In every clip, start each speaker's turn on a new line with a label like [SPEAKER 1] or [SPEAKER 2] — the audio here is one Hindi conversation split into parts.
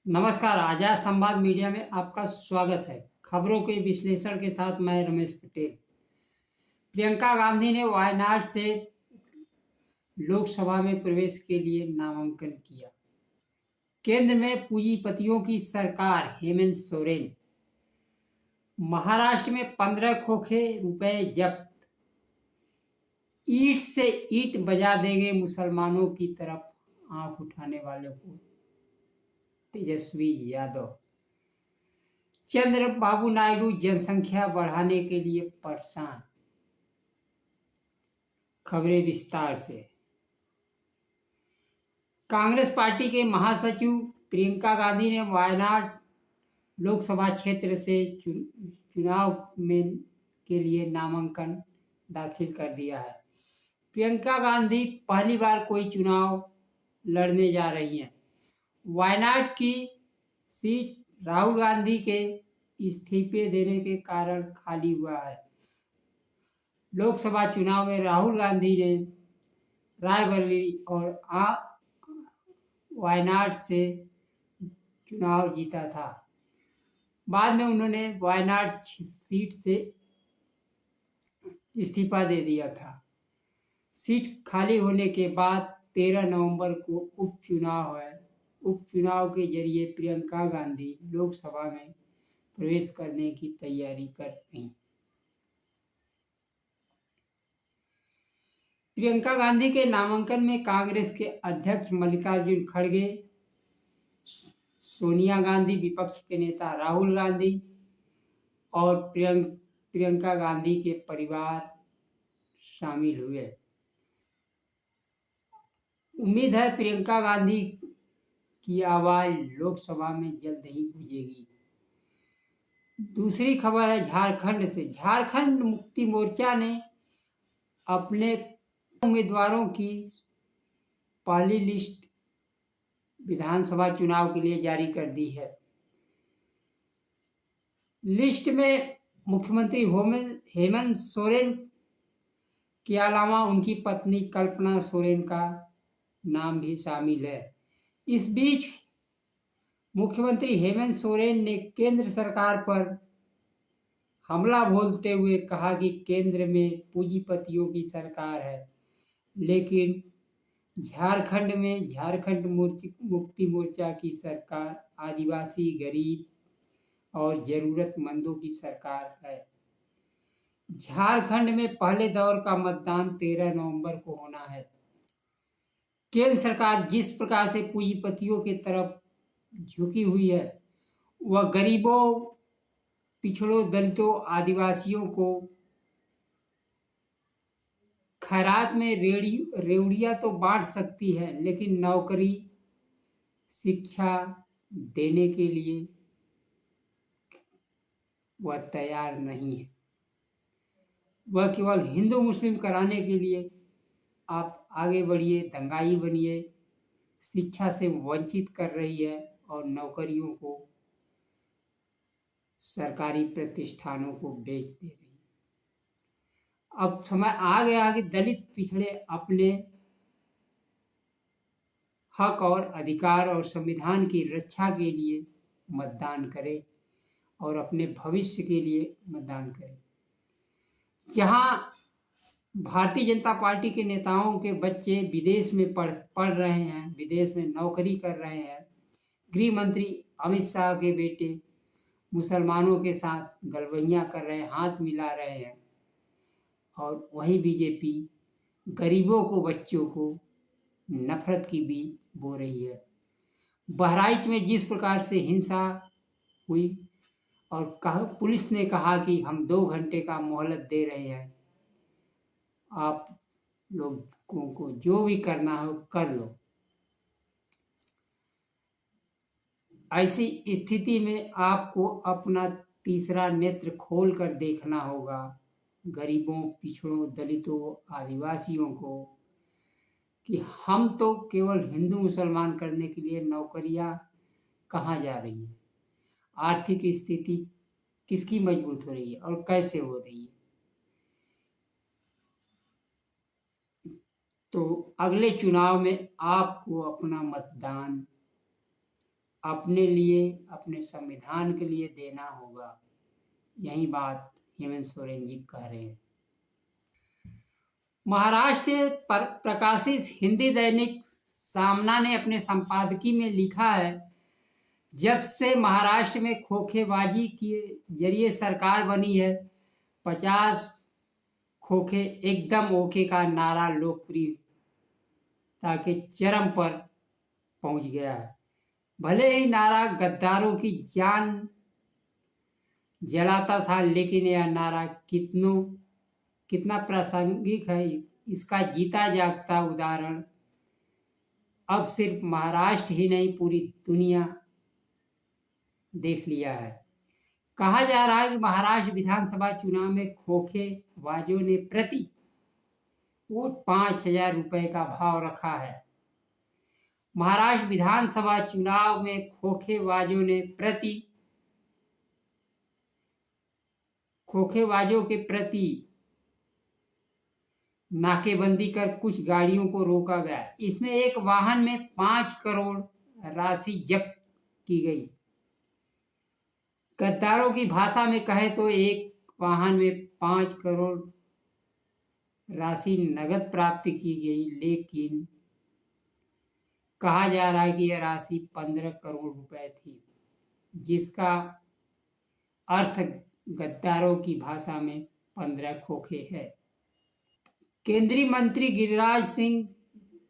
[SPEAKER 1] नमस्कार, आजाद संवाद मीडिया में आपका स्वागत है। खबरों के विश्लेषण के साथ मैं रमेश पटेल। प्रियंका गांधी ने वायनाड से लोकसभा में प्रवेश के लिए नामांकन किया। केंद्र में पूंजीपतियों की सरकार, हेमंत सोरेन। महाराष्ट्र में 15 खोखे रुपए जब्त। ईंट से ईंट बजा देंगे मुसलमानों की तरफ आंख उठाने वालों को, तेजस्वी यादव। चंद्रबाबू नायडू जनसंख्या बढ़ाने के लिए परेशान। खबरें विस्तार से। कांग्रेस पार्टी के महासचिव प्रियंका गांधी ने वायनाड लोकसभा क्षेत्र से चुनाव में के लिए नामांकन दाखिल कर दिया है। प्रियंका गांधी पहली बार कोई चुनाव लड़ने जा रही हैं। वायनाड की सीट राहुल गांधी के इस्तीफे देने के कारण खाली हुआ है। लोकसभा चुनाव में राहुल गांधी ने रायबरेली और वायनाड से चुनाव जीता था। बाद में उन्होंने वायनाड सीट से इस्तीफा दे दिया था। सीट खाली होने के बाद 13 नवंबर को उपचुनाव है। उपचुनाव के जरिए प्रियंका गांधी लोकसभा में प्रवेश करने की तैयारी कर रही। प्रियंका गांधी के नामांकन में कांग्रेस के अध्यक्ष मल्लिकार्जुन खड़गे, सोनिया गांधी, विपक्ष के नेता राहुल गांधी और प्रियंका गांधी के परिवार शामिल हुए। उम्मीद है प्रियंका गांधी की आवाज लोकसभा में जल्द ही गूंजेगी। दूसरी खबर है झारखंड से। झारखंड मुक्ति मोर्चा ने अपने उम्मीदवारों की पहली लिस्ट विधानसभा चुनाव के लिए जारी कर दी है। लिस्ट में मुख्यमंत्री हेमंत सोरेन के अलावा उनकी पत्नी कल्पना सोरेन का नाम भी शामिल है। इस बीच मुख्यमंत्री हेमंत सोरेन ने केंद्र सरकार पर हमला बोलते हुए कहा कि केंद्र में पूंजीपतियों की सरकार है, लेकिन झारखंड में झारखंड मुक्ति मोर्चा की सरकार आदिवासी, गरीब और जरूरतमंदों की सरकार है। झारखंड में पहले दौर का मतदान 13 नवंबर को होना है। केंद्र सरकार जिस प्रकार से पूंजीपतियों की तरफ झुकी हुई है, वह गरीबों, पिछड़ों, दलितों, आदिवासियों को खैरात में रेवड़ियां तो बांट सकती है, लेकिन नौकरी, शिक्षा देने के लिए वह तैयार नहीं है। वह केवल हिंदू मुस्लिम कराने के लिए आप आगे बढ़िए, दंगाई बनिए, शिक्षा से वंचित कर रही है और नौकरियों को, सरकारी प्रतिष्ठानों को बेच दे रही है। अब समय आ गया कि दलित पिछड़े अपने हक और अधिकार और संविधान की रक्षा के लिए मतदान करें और अपने भविष्य के लिए मतदान करें। जहां भारतीय जनता पार्टी के नेताओं के बच्चे विदेश में पढ़ रहे हैं, विदेश में नौकरी कर रहे हैं, गृह मंत्री अमित शाह के बेटे मुसलमानों के साथ गलबैयां कर रहे हैं, हाथ मिला रहे हैं, और वही बीजेपी गरीबों को, बच्चों को नफरत की बीज बो रही है। बहराइच में जिस प्रकार से हिंसा हुई और पुलिस ने कहा कि हम 2 घंटे का मोहलत दे रहे हैं, आप लोगों को जो भी करना हो कर लो। ऐसी स्थिति में आपको अपना तीसरा नेत्र खोल कर देखना होगा, गरीबों, पिछड़ों, दलितों, आदिवासियों को, कि हम तो केवल हिंदू मुसलमान करने के लिए नौकरियां कहाँ जा रही हैं, आर्थिक स्थिति किसकी मजबूत हो रही है और कैसे हो रही है। तो अगले चुनाव में आपको अपना मतदान अपने लिए, अपने संविधान के लिए देना होगा। यही बात हेमंत सोरेन जी कह रहे हैं। महाराष्ट्र पर प्रकाशित हिंदी दैनिक सामना ने अपने संपादकीय में लिखा है, जब से महाराष्ट्र में खोखेबाजी के जरिए सरकार बनी है, 50 खोखे एकदम ओके का नारा लोकप्रियता के चरम पर पहुंच गया है। भले ही नारा गद्दारों की जान जलाता था, लेकिन यह नारा कितना प्रासंगिक है, इसका जीता जागता उदाहरण अब सिर्फ महाराष्ट्र ही नहीं, पूरी दुनिया देख लिया है। कहा जा रहा है कि महाराष्ट्र विधानसभा चुनाव में खोखेबाजों ने प्रति वोट 5,000 रुपए का भाव रखा है। महाराष्ट्र विधानसभा चुनाव में खोखेबाजों के प्रति नाकेबंदी कर कुछ गाड़ियों को रोका गया। इसमें एक वाहन में 5 करोड़ राशि जब्त की गई। गद्दारों की भाषा में कहे तो एक वाहन में 5 करोड़ राशि नगद प्राप्त की गई, लेकिन कहा जा रहा है कि यह राशि 15 करोड़ रुपए थी, जिसका अर्थ गद्दारों की भाषा में 15 खोखे है। केंद्रीय मंत्री गिरिराज सिंह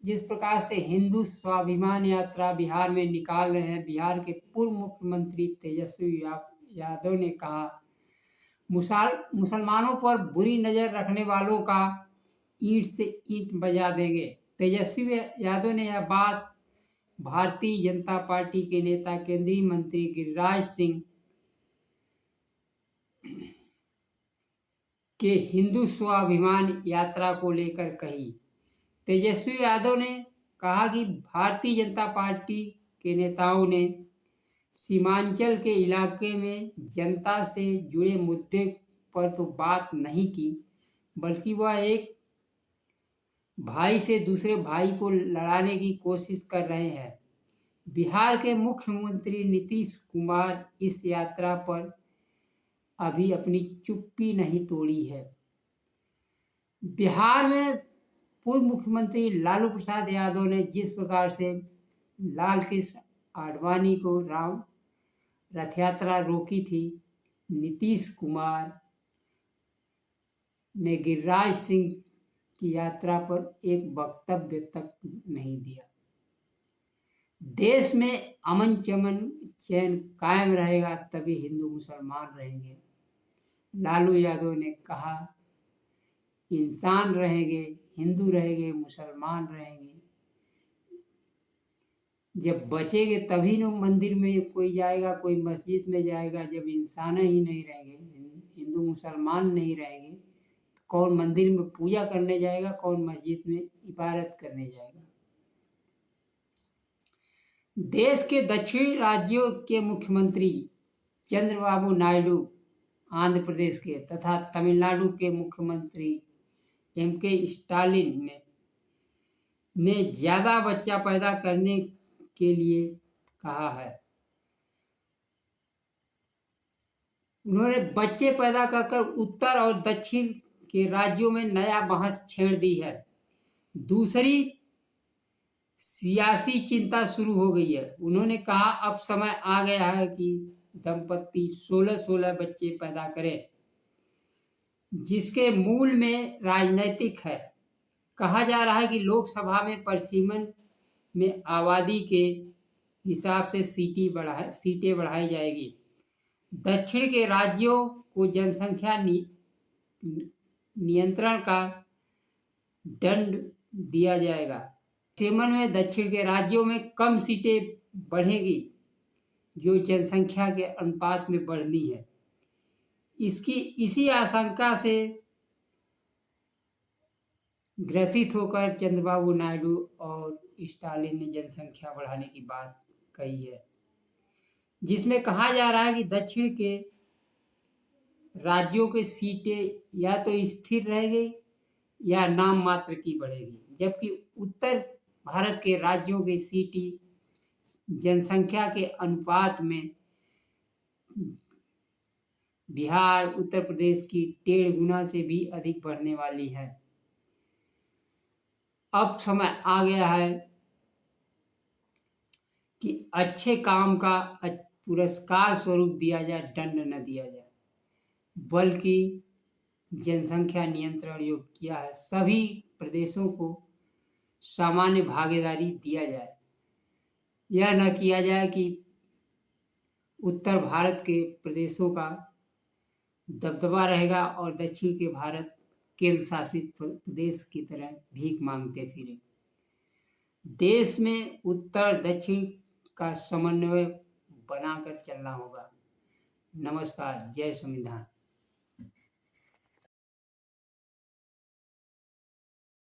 [SPEAKER 1] जिस प्रकार से हिंदू स्वाभिमान यात्रा बिहार में निकाल रहे हैं, बिहार के पूर्व मुख्यमंत्री तेजस्वी यादव ने कहा, मुसलमानों पर बुरी नज़र रखने वालों का ईंट से ईंट बजा देंगे। तेजस्वी यादव ने यह बात भारतीय जनता पार्टी के नेता केंद्रीय मंत्री गिरिराज सिंह के हिंदू स्वाभिमान यात्रा को लेकर कही। तेजस्वी यादव ने कहा कि भारतीय जनता पार्टी के नेताओं ने सीमांचल के इलाके में जनता से जुड़े मुद्दे पर तो बात नहीं की, बल्कि वह एक भाई से दूसरे भाई को लड़ाने की कोशिश कर रहे हैं। बिहार के मुख्यमंत्री नीतीश कुमार इस यात्रा पर अभी अपनी चुप्पी नहीं तोड़ी है। बिहार में पूर्व मुख्यमंत्री लालू प्रसाद यादव ने जिस प्रकार से लाल कृष्ण आडवाणी को रथ यात्रा रोकी थी, नीतीश कुमार ने गिरिराज सिंह की यात्रा पर एक वक्तव्य तक नहीं दिया। देश में अमन चैन कायम रहेगा, तभी हिंदू मुसलमान रहेंगे। लालू यादव ने कहा, इंसान रहेंगे, हिंदू रहेंगे, मुसलमान रहेंगे, जब बचेंगे तभी न मंदिर में कोई जाएगा, कोई मस्जिद में जाएगा। जब इंसान ही नहीं रहेंगे, हिंदू मुसलमान नहीं रहेंगे, तो कौन मंदिर में पूजा करने जाएगा, कौन मस्जिद में इबादत करने जाएगा। देश के दक्षिणी राज्यों के मुख्यमंत्री चंद्रबाबू नायडू आंध्र प्रदेश के तथा तमिलनाडु के मुख्यमंत्री एम.के. स्टालिन ने ज़्यादा बच्चा पैदा करने के लिए कहा है। उन्होंने बच्चे पैदा कर उत्तर और दक्षिण के राज्यों में नया बहस छेड़ दी है। दूसरी सियासी चिंता शुरू हो गई है। उन्होंने कहा, अब समय आ गया है कि दंपति 16-16 बच्चे पैदा करें, जिसके मूल में राजनीतिक है। कहा जा रहा है कि लोकसभा में परिसीमन में आबादी के हिसाब से सीटें बढ़ाई जाएगी। दक्षिण के राज्यों को जनसंख्या नियंत्रण का दंड दिया जाएगा। परिसीमन में दक्षिण के राज्यों में कम सीटें बढ़ेगी, जो जनसंख्या के अनुपात में बढ़नी है। इसी आशंका से ग्रसित होकर चंद्रबाबू नायडू और स्टालिन ने जनसंख्या बढ़ाने की बात कही है, जिसमें कहा जा रहा है कि दक्षिण के राज्यों की सीटें या तो स्थिर रहेगी या नाम मात्र की बढ़ेगी, जबकि उत्तर भारत के राज्यों की सीटें जनसंख्या के अनुपात में बिहार उत्तर प्रदेश की 1.5 गुना से भी अधिक बढ़ने वाली है। अब समय आ गया है कि अच्छे काम का पुरस्कार स्वरूप दिया जाए, दंड न दिया जाए, बल्कि जनसंख्या नियंत्रण योग किया है, सभी प्रदेशों को सामान्य भागीदारी दिया जाए। यह न किया जाए कि उत्तर भारत के प्रदेशों का दबदबा रहेगा और दक्षिण के भारत केंद्र शासित प्रदेश की तरह भीख मांगते फिरे। देश में उत्तर दक्षिण का समन्वय बनाकर चलना होगा। नमस्कार। जय संविधान।